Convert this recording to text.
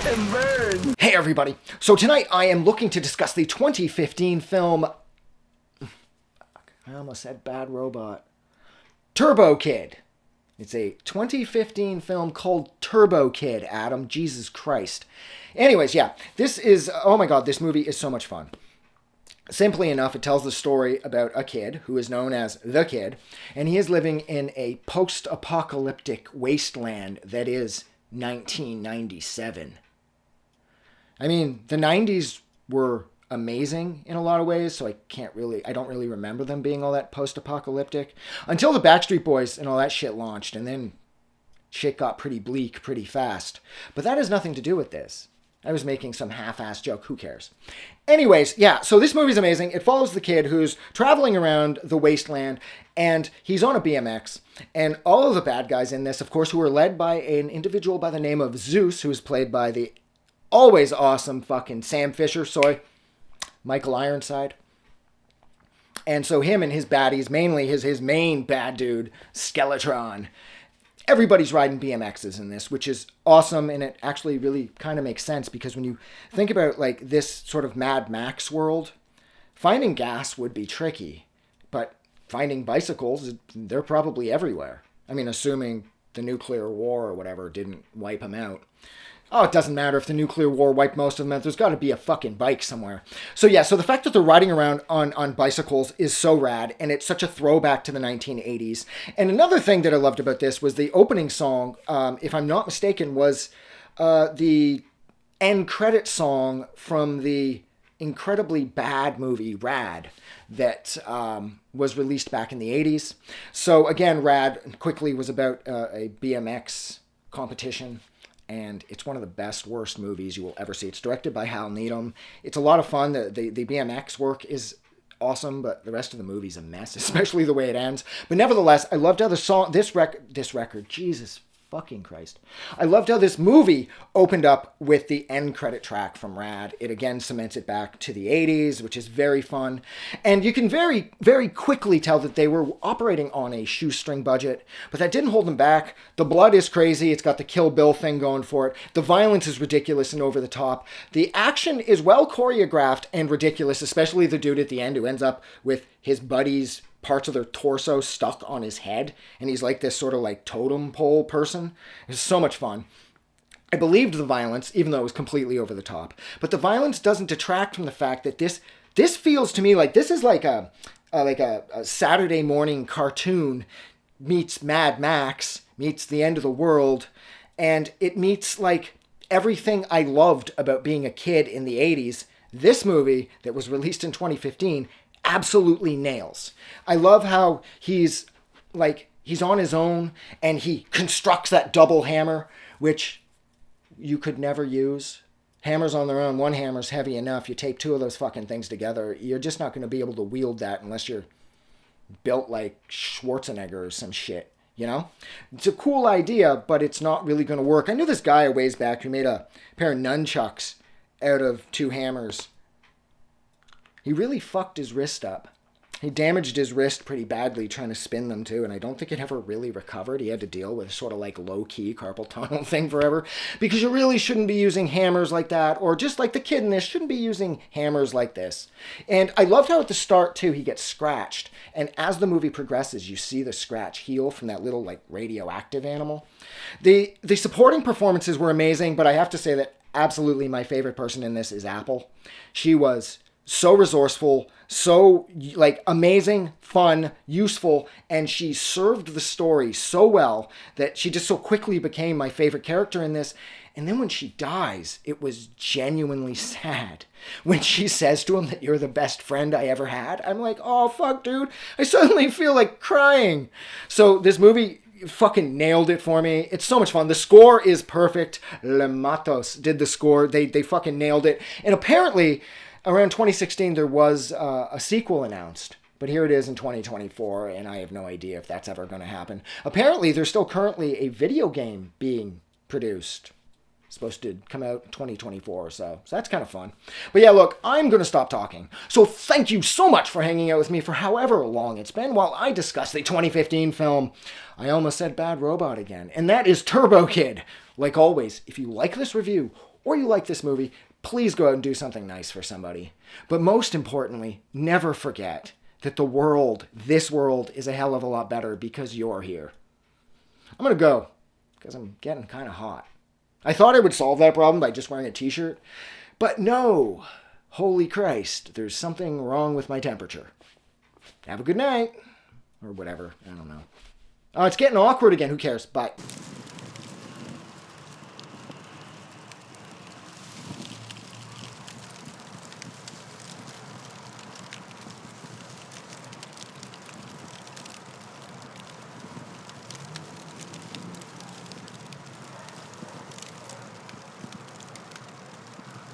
and burn. Hey everybody, so tonight I am looking to discuss the 2015 film, I almost said Bad Robot, Turbo Kid. It's a 2015 film called Turbo Kid, Adam, Jesus Christ. Anyways, yeah, this is, oh my god, this movie is so much fun. Simply enough, it tells the story about a kid who is known as the Kid, and he is living in a post-apocalyptic wasteland that is 1997. I mean, the 90s were amazing in a lot of ways, so I don't really remember them being all that post-apocalyptic until the Backstreet Boys and all that shit launched, and then shit got pretty bleak pretty fast. But that has nothing to do with this. I was making some half-assed joke, who cares? Anyways, yeah, so this movie's amazing. It follows the kid who's traveling around the wasteland, and he's on a BMX, and all of the bad guys in this, of course, who are led by an individual by the name of Zeus, who is played by the always awesome fucking Sam Fisher, Michael Ironside. And so him and his baddies, mainly his main bad dude, Skeletron. Everybody's riding BMXs in this, which is awesome, and it actually really kind of makes sense, because when you think about like this sort of Mad Max world, finding gas would be tricky, but finding bicycles, they're probably everywhere. I mean, assuming the nuclear war or whatever didn't wipe them out. Oh, it doesn't matter if the nuclear war wiped most of them out. There's got to be a fucking bike somewhere. So yeah, so the fact that they're riding around on bicycles is so rad, and it's such a throwback to the 1980s. And another thing that I loved about this was the opening song, if I'm not mistaken, was the end credit song from the incredibly bad movie Rad that was released back in the 80s. So again, Rad quickly was about a BMX competition. And it's one of the best, worst movies you will ever see. It's directed by Hal Needham. It's a lot of fun. The BMX work is awesome, but the rest of the movie's a mess, especially the way it ends. But nevertheless, I loved how this record, Jesus fucking Christ. I loved how this movie opened up with the end credit track from Rad. It again cements it back to the 80s, which is very fun. And you can very, very quickly tell that they were operating on a shoestring budget, but that didn't hold them back. The blood is crazy. It's got the Kill Bill thing going for it. The violence is ridiculous and over the top. The action is well choreographed and ridiculous, especially the dude at the end who ends up with his buddies' parts of their torso stuck on his head, and he's like this sort of like totem pole person. It's so much fun. I believed the violence, even though it was completely over the top. But the violence doesn't detract from the fact that this feels to me like this is like a Saturday morning cartoon meets Mad Max, meets the end of the world, and it meets like everything I loved about being a kid in the 80s. This movie that was released in 2015 absolutely nails. I love how he's on his own, and he constructs that double hammer, which you could never use. Hammers on their own, one hammer's heavy enough. You tape two of those fucking things together, you're just not going to be able to wield that unless you're built like Schwarzenegger or some shit, you know? It's a cool idea, but it's not really going to work. I knew this guy a ways back who made a pair of nunchucks out of two hammers. He really fucked his wrist up. He damaged his wrist pretty badly trying to spin them too, and I don't think it ever really recovered. He had to deal with sort of like low-key carpal tunnel thing forever, because you really shouldn't be using hammers like that, or just like the kid in this shouldn't be using hammers like this. And I loved how at the start too he gets scratched, and as the movie progresses you see the scratch heal from that little like radioactive animal. The supporting performances were amazing, but I have to say that absolutely my favorite person in this is Apple. She was so resourceful, so like amazing, fun, useful, and she served the story so well that she just so quickly became my favorite character in this. And then when she dies, it was genuinely sad. When she says to him that you're the best friend I ever had, I'm like, oh fuck dude, I suddenly feel like crying. So this movie fucking nailed it for me. It's so much fun. The score is perfect. Le Matos did the score. They fucking nailed it. And apparently around 2016, there was a sequel announced, but here it is in 2024, and I have no idea if that's ever going to happen. Apparently, there's still currently a video game being produced. It's supposed to come out in 2024 or so that's kind of fun. But yeah, look, I'm going to stop talking. So thank you so much for hanging out with me for however long it's been while I discuss the 2015 film. I almost said Bad Robot again, and that is Turbo Kid. Like always, if you like this review, or you like this movie, please go out and do something nice for somebody. But most importantly, never forget that this world, is a hell of a lot better because you're here. I'm going to go because I'm getting kind of hot. I thought I would solve that problem by just wearing a t-shirt, but no. Holy Christ, there's something wrong with my temperature. Have a good night. Or whatever. I don't know. Oh, it's getting awkward again. Who cares? Bye.